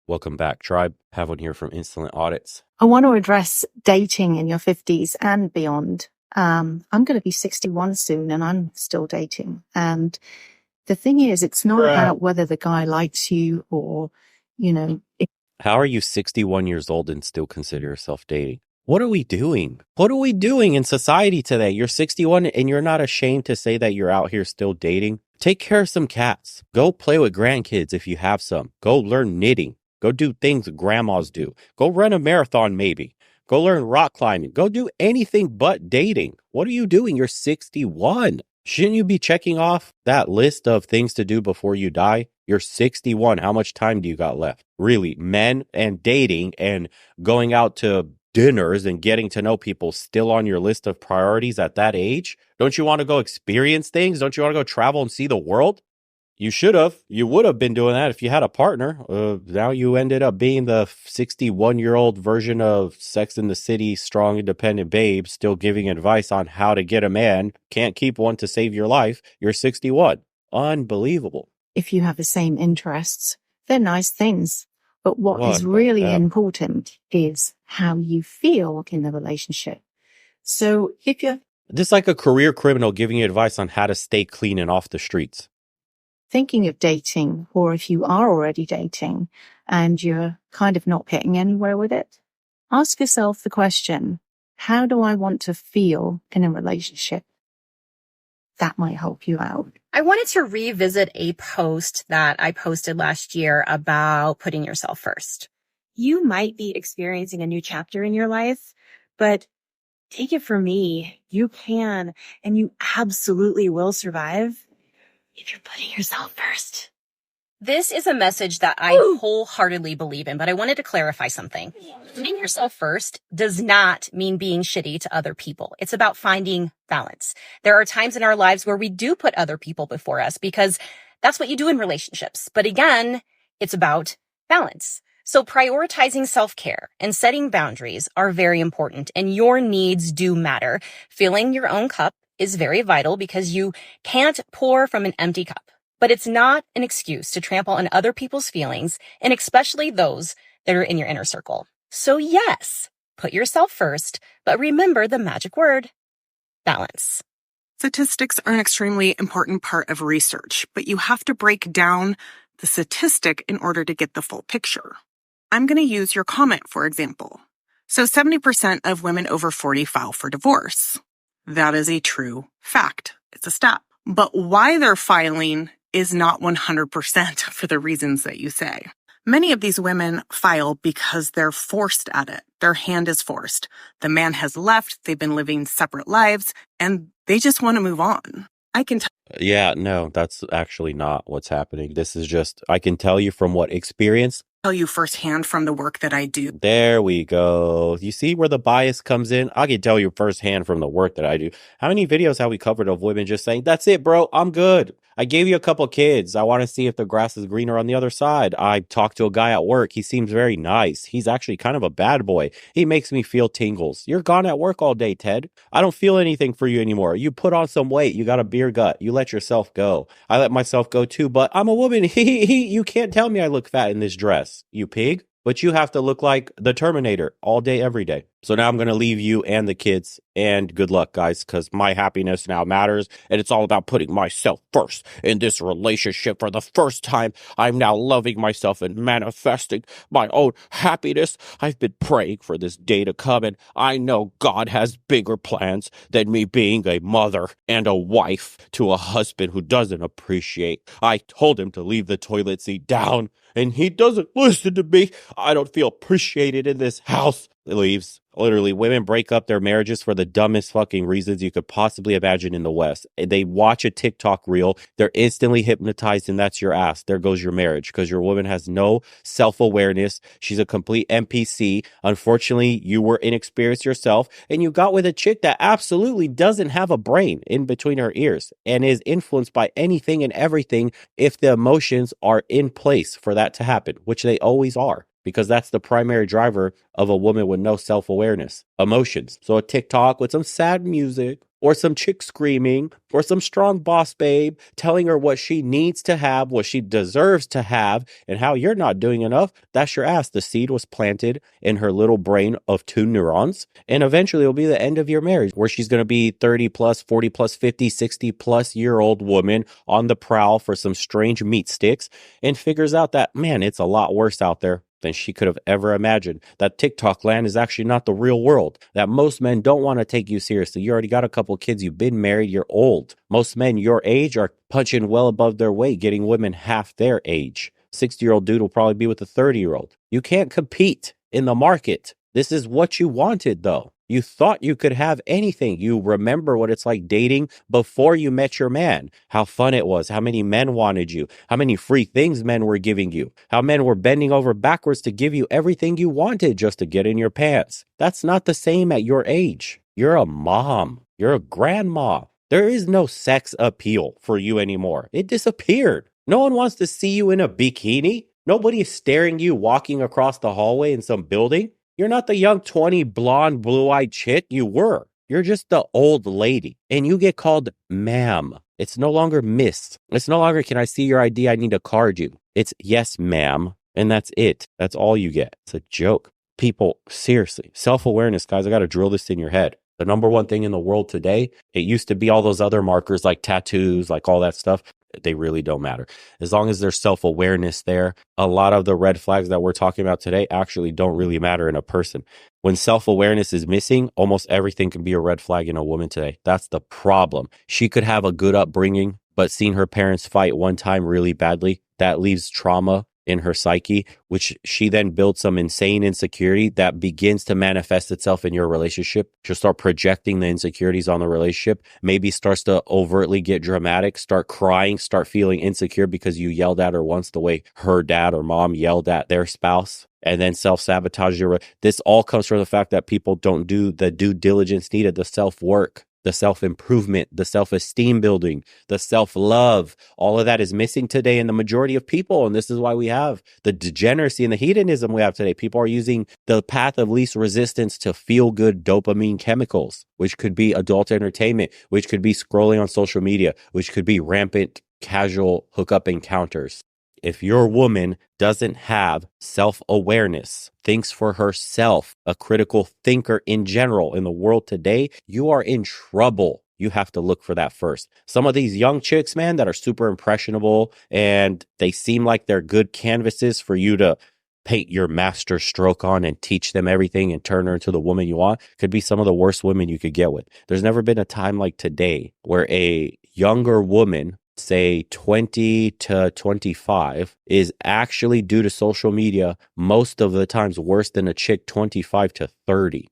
Welcome back, Tribe. Have one here from Insolent Audits. I want to address dating in your 50s and beyond. I'm going to be 61 soon and I'm still dating. And the thing is, it's not about whether the guy likes you or, How are you 61 years old and still consider yourself dating? What are we doing? What are we doing in society today? You're 61 and you're not ashamed to say that you're out here still dating? Take care of some cats. Go play with grandkids if you have some. Go learn knitting. Go do things grandmas do. Go run a marathon maybe. Go learn rock climbing. Go do anything but dating. What are you doing? You're 61. Shouldn't you be checking off that list of things to do before you die? You're 61. How much time do you got left? Really, men and dating and going out to dinners and getting to know people still on your list of priorities at that age? Don't you want to go experience things? Don't you want to go travel and see the world? You should have. You would have been doing that if you had a partner. Now you ended up being the 61-year-old version of Sex and the City, strong, independent babe, still giving advice on how to get a man. Can't keep one to save your life. You're 61. Unbelievable. if you have the same interests, they're nice things. But what is really important is how you feel in the relationship. So if you're This is like a career criminal giving you advice on how to stay clean and off the streets. thinking of dating, or if you are already dating and you're kind of not getting anywhere with it, ask yourself the question, how do I want to feel in a relationship? That might help you out. I wanted to revisit a post that I posted last year about putting yourself first. You might be experiencing a new chapter in your life, but take it from me, you can and you absolutely will survive if you're putting yourself first. This is a message that I wholeheartedly believe in, but I wanted to clarify something. Putting yourself first does not mean being shitty to other people. It's about finding balance. There are times in our lives where we do put other people before us because that's what you do in relationships. But again, it's about balance. So prioritizing self-care and setting boundaries are very important, and your needs do matter. Filling your own cup is very vital because you can't pour from an empty cup. But it's not an excuse to trample on other people's feelings, and especially those that are in your inner circle. So yes, put yourself first, but remember the magic word, balance. Statistics are an extremely important part of research, but you have to break down the statistic in order to get the full picture. I'm going to use your comment, for example. So 70% of women over 40 file for divorce. That is a true fact. It's a stat. But why they're filing is not 100% for the reasons that you say. Many of these women file because they're forced at it. Their hand is forced. The man has left, they've been living separate lives, and they just want to move on. I can Yeah, no, that's actually not what's happening. This is just, I can tell you from what experience. tell you firsthand from the work that I do. There we go. You see where the bias comes in? I can tell you firsthand from the work that I do. How many videos have we covered of women just saying, that's it, bro, I'm good. I gave you a couple kids. I want to see if the grass is greener on the other side. I talked to a guy at work. He seems very nice. He's actually kind of a bad boy. He makes me feel tingles. You're gone at work all day, Ted. I don't feel anything for you anymore. You put on some weight. You got a beer gut. You let yourself go. I let myself go too, but I'm a woman. You can't tell me I look fat in this dress, you pig. But you have to look like the Terminator all day, every day. So now I'm going to leave you and the kids. And good luck, guys, because my happiness now matters. And it's all about putting myself first in this relationship. For the first time, I'm now loving myself and manifesting my own happiness. I've been praying for this day to come. And I know God has bigger plans than me being a mother and a wife to a husband who doesn't appreciate. I told him to leave the toilet seat down, and he doesn't listen to me. I don't feel appreciated in this house. It leaves. Literally, women break up their marriages for the dumbest fucking reasons you could possibly imagine in the West. They watch a TikTok reel, they're instantly hypnotized, and that's your ass. There goes your marriage, because your woman has no self-awareness. She's a complete NPC. Unfortunately, you were inexperienced yourself, and you got with a chick that absolutely doesn't have a brain in between her ears and is influenced by anything and everything if the emotions are in place for that to happen, which they always are. Because that's the primary driver of a woman with no self-awareness, emotions. So a TikTok with some sad music or some chick screaming, or some strong boss babe telling her what she needs to have, what she deserves to have, and how you're not doing enough, that's your ass. The seed was planted in her little brain of 2 neurons, and eventually it'll be the end of your marriage, where she's going to be 30 plus, 40 plus, 50, 60 plus year old woman on the prowl for some strange meat sticks, and figures out that, man, it's a lot worse out there than she could have ever imagined. That TikTok land is actually not the real world. That most men don't want to take you seriously. You already got a couple kids. You've been married. You're old. Most men your age are punching well above their weight, getting women half their age. 60-year-old dude will probably be with a 30-year-old. You can't compete in the market. This is what you wanted, though. You thought you could have anything. You remember what it's like dating before you met your man, how fun it was, how many men wanted you, how many free things men were giving you, how men were bending over backwards to give you everything you wanted just to get in your pants. That's not the same at your age. You're a mom. You're a grandma. There is no sex appeal for you anymore. It disappeared. No one wants to see you in a bikini. Nobody is staring you walking across the hallway in some building. You're not the young 20 blonde, blue-eyed chick you were. You're just the old lady. And you get called ma'am. It's no longer miss. It's no longer, can I see your ID? I need to card you. It's yes, ma'am. And that's it. That's all you get. It's a joke. People, seriously, self-awareness, guys, I got to drill this in your head. The number one thing in the world today, it used to be all those other markers like tattoos, like all that stuff. They really don't matter. As long as there's self-awareness there, a lot of the red flags that we're talking about today actually don't really matter in a person. When self-awareness is missing, almost everything can be a red flag in a woman today. That's the problem. She could have a good upbringing, but seeing her parents fight one time really badly, that leaves trauma in her psyche, which she then builds some insane insecurity that begins to manifest itself in your relationship. She'll start projecting the insecurities on the relationship, maybe starts to overtly get dramatic, start crying, start feeling insecure because you yelled at her once the way her dad or mom yelled at their spouse, and then self-sabotage your. This all comes from the fact that people don't do the due diligence needed, the self-work, the self-improvement, the self-esteem building, the self-love. All of that is missing today in the majority of people. And this is why we have the degeneracy and the hedonism we have today. People are using the path of least resistance to feel good dopamine chemicals, which could be adult entertainment, which could be scrolling on social media, which could be rampant casual hookup encounters. If your woman doesn't have self-awareness, thinks for herself, a critical thinker in general in the world today, you are in trouble. You have to look for that first. Some of these young chicks, man, that are super impressionable and they seem like they're good canvases for you to paint your master stroke on and teach them everything and turn her into the woman you want, could be some of the worst women you could get with. There's never been a time like today where a younger woman, say 20 to 25, is actually, due to social media, most of the times worse than a chick 25 to 30.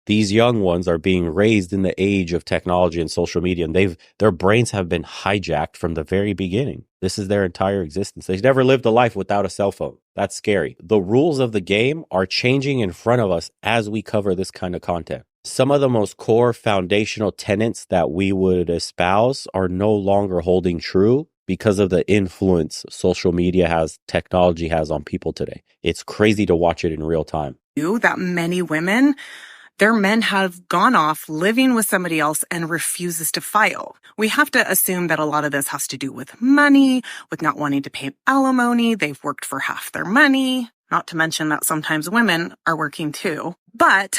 These young ones are being raised in the age of technology and social media, and their brains have been hijacked from the very beginning. This is their entire existence. They've never lived a life without a cell phone. That's scary. The rules of the game are changing in front of us as we cover this kind of content. Some of the most core foundational tenets that we would espouse are no longer holding true because of the influence social media has, technology has on people today. It's crazy to watch it in real time. That many women, their men have gone off living with somebody else and refuses to file. We have to assume that a lot of this has to do with money, with not wanting to pay alimony. They've worked for half their money. Not to mention that sometimes women are working too. But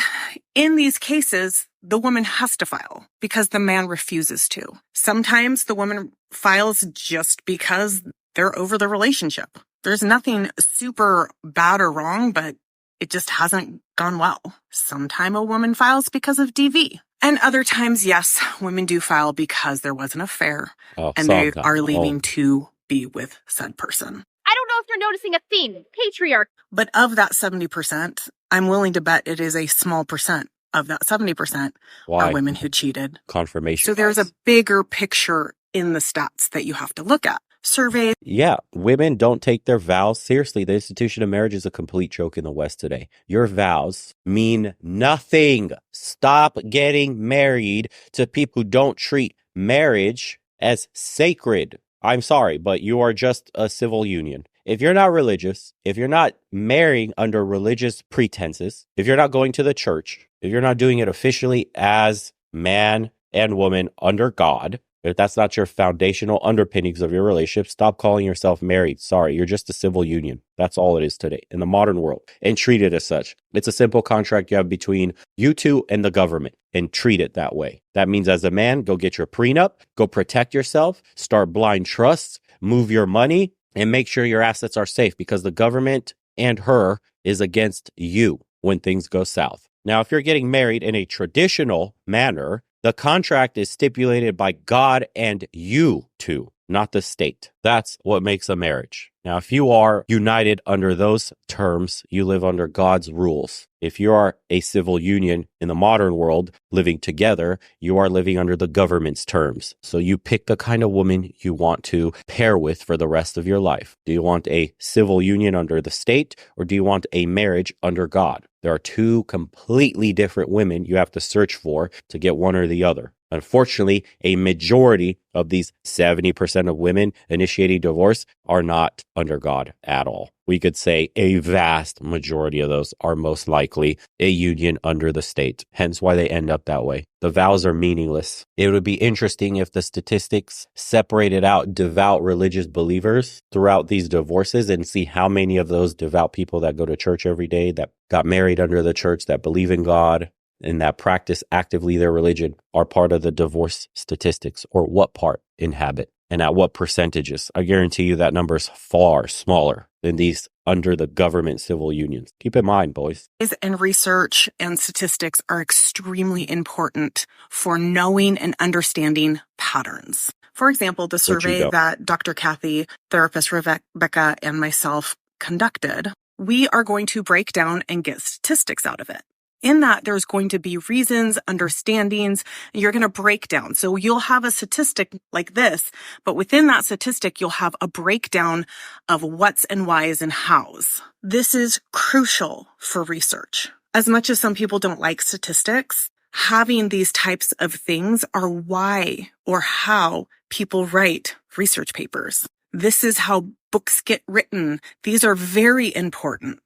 in these cases, the woman has to file because the man refuses to. Sometimes the woman files just because they're over the relationship. There's nothing super bad or wrong, but it just hasn't gone well. Sometimes a woman files because of DV. And other times, yes, women do file because there was an affair and they are leaving to be with said person. I don't know if you're noticing a theme. Patriarchy. But of that 70%, I'm willing to bet it is a small percent of that 70% are women who cheated. Confirmation. So there's a bigger picture in the stats that you have to look at. Surveys. Yeah, women don't take their vows seriously. The institution of marriage is a complete joke in the West today. Your vows mean nothing. Stop getting married to people who don't treat marriage as sacred. I'm sorry, but you are just a civil union. If you're not religious, if you're not marrying under religious pretenses, if you're not going to the church, if you're not doing it officially as man and woman under God. If that's not your foundational underpinnings of your relationship, stop calling yourself married. Sorry, you're just a civil union. That's all it is today in the modern world, and treat it as such. It's a simple contract you have between you two and the government, and treat it that way. That means as a man, go get your prenup, go protect yourself, start blind trusts, move your money, and make sure your assets are safe, because the government and her is against you when things go south. Now, if you're getting married in a traditional manner, the contract is stipulated by God and you two, not the state. That's what makes a marriage. Now, if you are united under those terms, you live under God's rules. If you are a civil union in the modern world living together, you are living under the government's terms. So you pick the kind of woman you want to pair with for the rest of your life. Do you want a civil union under the state, or do you want a marriage under God? There are two completely different women you have to search for to get one or the other. Unfortunately, a majority of these 70% of women initiating divorce are not under God at all. We could say a vast majority of those are most likely a union under the state, hence why they end up that way. The vows are meaningless. It would be interesting if the statistics separated out devout religious believers throughout these divorces and see how many of those devout people that go to church every day, that got married under the church, that believe in God, and that practice actively their religion are part of the divorce statistics, or what part inhabit and at what percentages. I guarantee you that number is far smaller than these under the government civil unions. Keep in mind, boys. And research and statistics are extremely important for knowing and understanding patterns. For example, the survey that Dr. Kathy, therapist Rebecca, and myself conducted, we are going to break down and get statistics out of it. In that, there's going to be reasons, understandings, and you're going to break down. So you'll have a statistic like this, but within that statistic, you'll have a breakdown of what's and whys and hows. This is crucial for research. As much as some people don't like statistics, having these types of things are why or how people write research papers. This is how books get written. These are very important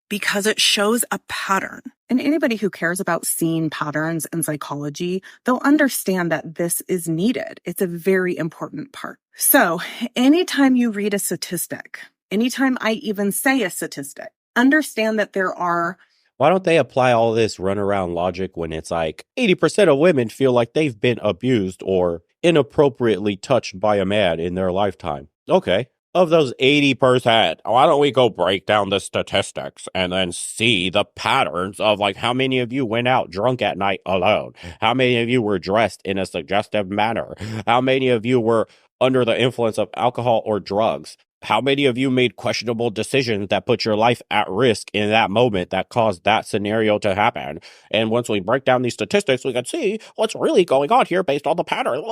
because it shows a pattern. And anybody who cares about seeing patterns in psychology, they'll understand that this is needed. It's a very important part. So anytime you read a statistic, anytime I even say a statistic, understand that there are... Why don't they apply all this runaround logic when it's like 80% of women feel like they've been abused or inappropriately touched by a man in their lifetime? Okay. Of those 80%, why don't we go break down the statistics and then see the patterns of like how many of you went out drunk at night alone? How many of you were dressed in a suggestive manner? How many of you were under the influence of alcohol or drugs? How many of you made questionable decisions that put your life at risk in that moment that caused that scenario to happen? And once we break down these statistics, we can see what's really going on here based on the pattern.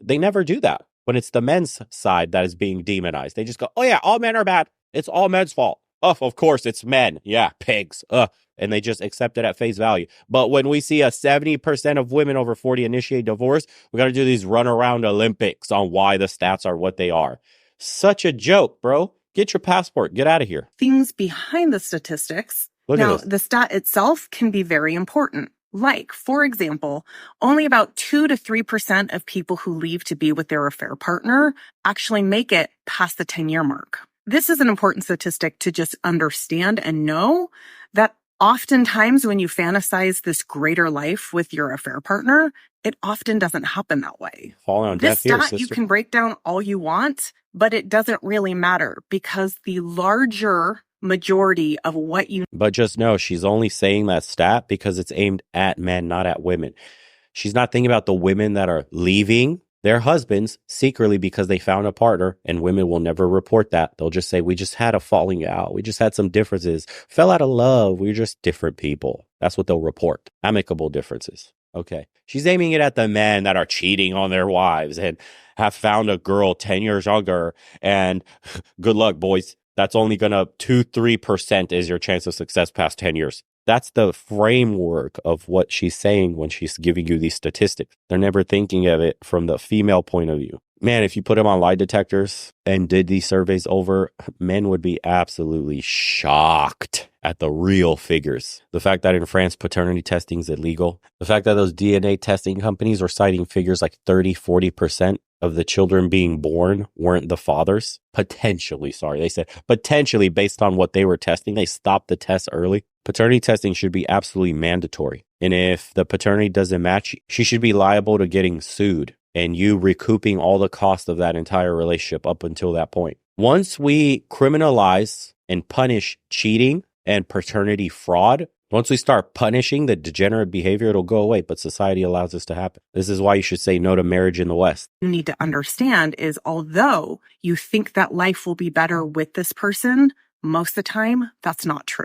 They never do that. When it's the men's side that is being demonized, they just go, oh yeah, all men are bad. It's all men's fault. Oh, of course, it's men. Yeah, pigs. And they just accept it at face value. But when we see a 70% of women over 40 initiate divorce, we got to do these runaround Olympics on why the stats are what they are. Such a joke, bro. Get your passport. Get out of here. Things behind the statistics. Now, the stat itself can be very important. Like, for example, only about 2 to 3% of people who leave to be with their affair partner actually make it past the 10-year mark. This is an important statistic to just understand and know that oftentimes when you fantasize this greater life with your affair partner, it often doesn't happen that way. Falling on deaf ears, sister. You can break down all you want, but it doesn't really matter because the larger majority of what you... But just know she's only saying that stat because it's aimed at men, not at women. She's not thinking about the women that are leaving their husbands secretly because they found a partner, and women will never report that. They'll just say, we just had a falling out. We just had some differences. Fell out of love. We're just different people. That's what they'll report. Amicable differences. Okay. She's aiming it at the men that are cheating on their wives and have found a girl 10 years younger. And good luck, boys. That's only going to 2-3% is your chance of success past 10 years. That's the framework of what she's saying when she's giving you these statistics. They're never thinking of it from the female point of view. Man, if you put them on lie detectors and did these surveys over, men would be absolutely shocked at the real figures. The fact that in France, paternity testing is illegal. The fact that those DNA testing companies are citing figures like 30-40% of the children being born weren't the fathers. Potentially, sorry. They said potentially based on what they were testing. They stopped the test early. Paternity testing should be absolutely mandatory. And if the paternity doesn't match, she should be liable to getting sued and you recouping all the cost of that entire relationship up until that point. Once we criminalize and punish cheating and paternity fraud, once we start punishing the degenerate behavior, it'll go away, but society allows this to happen. This is why you should say no to marriage in the West. You need to understand is although you think that life will be better with this person, most of the time, that's not true.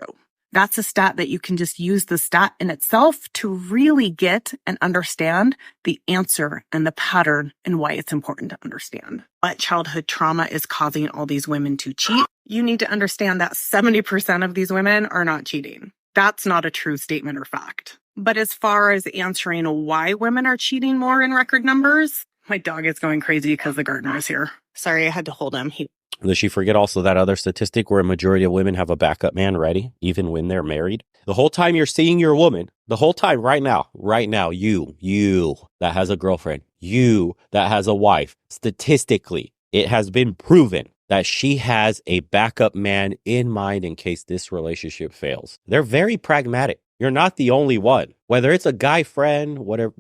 That's a stat that you can just use the stat in itself to really get and understand the answer and the pattern and why it's important to understand what childhood trauma is causing all these women to cheat. You need to understand that 70% of these women are not cheating. That's not a true statement or fact. But as far as answering why women are cheating more in record numbers, my dog is going crazy because the gardener is here. Sorry, I had to hold him. Does she forget also that other statistic where a majority of women have a backup man ready, even when they're married? The whole time you're seeing your woman, the whole time right now, you that has a girlfriend, you that has a wife, statistically, it has been proven that she has a backup man in mind in case this relationship fails. They're very pragmatic. You're not the only one. Whether it's a guy friend, whether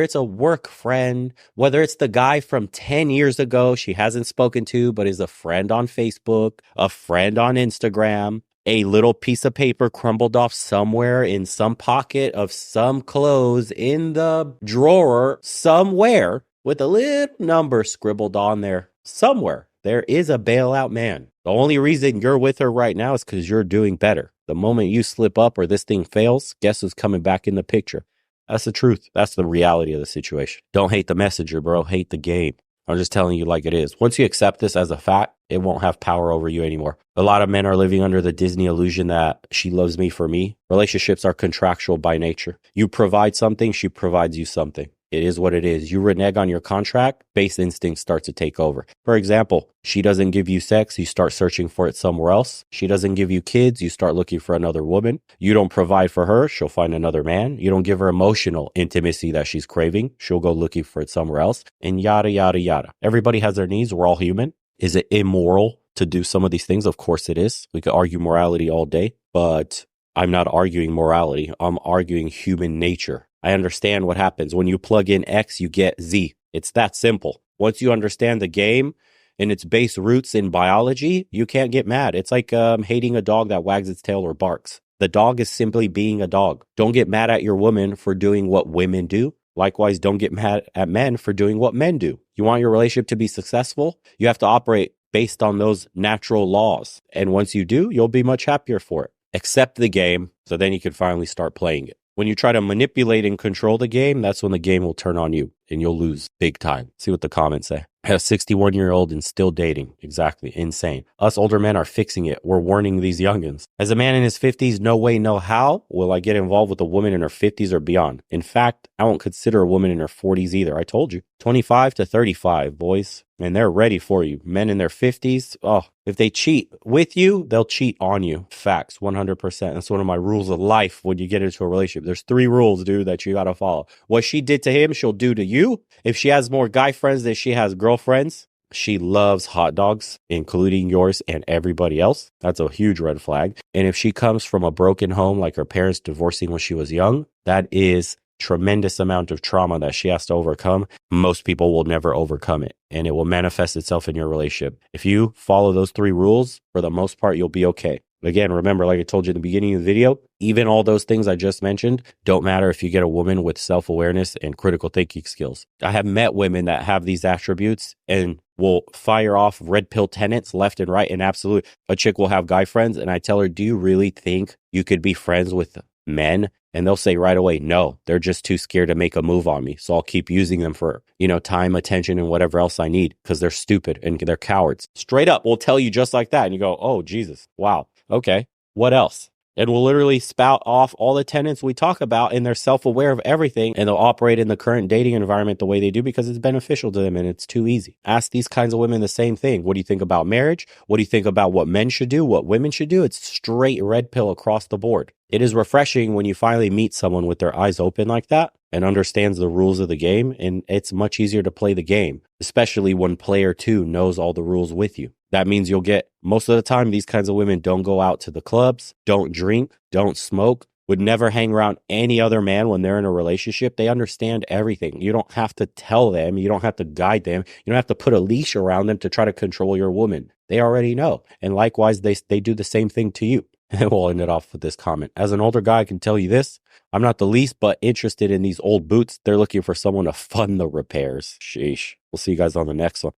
it's a work friend, whether it's the guy from 10 years ago she hasn't spoken to, but is a friend on Facebook, a friend on Instagram, a little piece of paper crumbled off somewhere in some pocket of some clothes in the drawer somewhere with a little number scribbled on there somewhere. There is a bailout man. The only reason you're with her right now is because you're doing better. The moment you slip up or this thing fails, guess who's coming back in the picture? That's the truth. That's the reality of the situation. Don't hate the messenger, bro. Hate the game. I'm just telling you like it is. Once you accept this as a fact, it won't have power over you anymore. A lot of men are living under the Disney illusion that she loves me for me. Relationships are contractual by nature. You provide something, she provides you something. It is what it is. You renege on your contract, base instinct starts to take over. For example, she doesn't give you sex, you start searching for it somewhere else. She doesn't give you kids, you start looking for another woman. You don't provide for her, she'll find another man. You don't give her emotional intimacy that she's craving, she'll go looking for it somewhere else. And yada, yada, yada. Everybody has their needs. We're all human. Is it immoral to do some of these things? Of course it is. We could argue morality all day, but I'm not arguing morality. I'm arguing human nature. I understand what happens. When you plug in X, you get Z. It's that simple. Once you understand the game and its base roots in biology, you can't get mad. It's like hating a dog that wags its tail or barks. The dog is simply being a dog. Don't get mad at your woman for doing what women do. Likewise, don't get mad at men for doing what men do. You want your relationship to be successful? You have to operate based on those natural laws. And once you do, you'll be much happier for it. Accept the game so then you can finally start playing it. When you try to manipulate and control the game, that's when the game will turn on you and you'll lose big time. See what the comments say. A 61-year-old and still dating. Exactly. Insane. Us older men are fixing it. We're warning these youngins. As a man in his 50s, no way, no how will I get involved with a woman in her 50s or beyond. In fact, I won't consider a woman in her 40s either. I told you. 25 to 35, boys. And they're ready for you. Men in their 50s, oh, if they cheat with you, they'll cheat on you. Facts, 100%. That's one of my rules of life when you get into a relationship. There's 3 rules, dude, that you got to follow. What she did to him, she'll do to you. If she has more guy friends than she has girlfriends, she loves hot dogs, including yours and everybody else. That's a huge red flag. And if she comes from a broken home, like her parents divorcing when she was young, that is tremendous amount of trauma that she has to overcome. Most people will never overcome it, and it will manifest itself in your relationship. If you follow those 3 rules, for the most part, you'll be okay. Again, remember, like I told you in the beginning of the video, even all those things I just mentioned don't matter if you get a woman with self-awareness and critical thinking skills. I have met women that have these attributes and will fire off red pill tenets left and right. And absolute, a chick will have guy friends, and I tell her, do you really think you could be friends with men? And they'll say right away, no, they're just too scared to make a move on me. So I'll keep using them for, time, attention, and whatever else I need because they're stupid and they're cowards. Straight up, we'll tell you just like that. And you go, oh, Jesus. Wow. Okay. What else? and will literally spout off all the tenets we talk about, and they're self-aware of everything, and they'll operate in the current dating environment the way they do because it's beneficial to them and it's too easy. Ask these kinds of women the same thing. What do you think about marriage? What do you think about what men should do, what women should do? It's straight red pill across the board. It is refreshing when you finally meet someone with their eyes open like that and understands the rules of the game, and it's much easier to play the game, especially when player 2 knows all the rules with you. That means you'll get, most of the time, these kinds of women don't go out to the clubs, don't drink, don't smoke, would never hang around any other man when they're in a relationship. They understand everything. You don't have to tell them. You don't have to guide them. You don't have to put a leash around them to try to control your woman. They already know. And likewise, they do the same thing to you. And we'll end it off with this comment. As an older guy, I can tell you this. I'm not the least but interested in these old boots. They're looking for someone to fund the repairs. Sheesh. We'll see you guys on the next one.